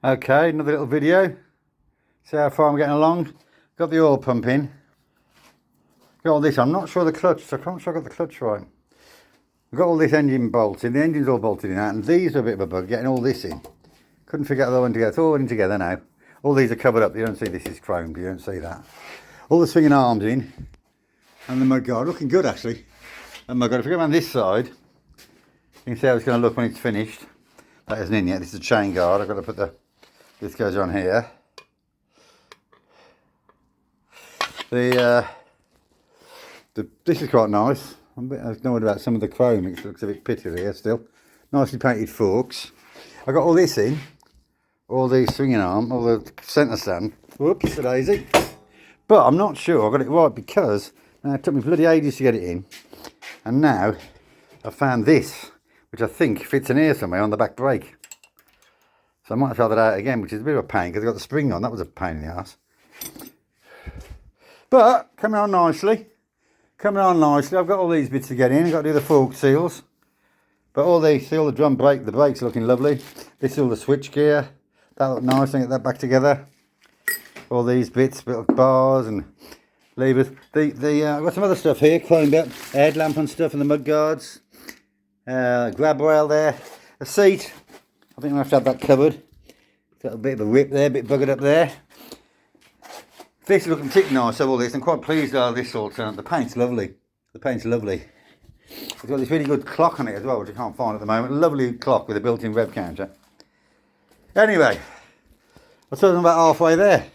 Okay, another little video. See how far I'm getting along. Got the oil pump in. Got all this. I'm not sure the clutch, so I'm not sure I got the clutch right. I've got all this engine bolted. The engine's all bolted in out, and these are a bit of a bug getting all this in. Couldn't figure out the one together. It's all in together now. All these are covered up. You don't see this is chromed. You don't see that. All the swinging arms in, and the mudguard looking good actually. And mudguard. If we go around this side, you can see how it's going to look when it's finished. That isn't in yet. This is a chain guard. I've got to put the. This goes on here. This is quite nice. I'm a bit annoyed about some of the chrome. It looks a bit pitty here still. Nicely painted forks. I got all this in. All these swinging arm, all the centre stand. Whoops, a daisy. But I'm not sure I got it right because it took me bloody ages to get it in. And now I found this, which I think fits in here somewhere on the back brake. So I might try that out again, which is a bit of a pain because I got the spring on. That was a pain in the ass. But coming on nicely. Coming on nicely. I've got all these bits to get in. I've got to do the fork seals. But all these, see all the drum brake, the brakes looking lovely. This is all the switch gear. That looked nice. I get that back together. All these bits, bit of bars and levers. I've got some other stuff here, chromed up. Headlamp and stuff and the mud guards. Grab rail there. A seat. I think I have to have that covered. Got a bit of a rip there, a bit buggered up there. This is looking particularly nice of all this. I'm quite pleased how this all turned out. The paint's lovely. The paint's lovely. It's got this really good clock on it as well, which I can't find at the moment. A lovely clock with a built-in rev counter. Anyway, I suppose I'm about halfway there.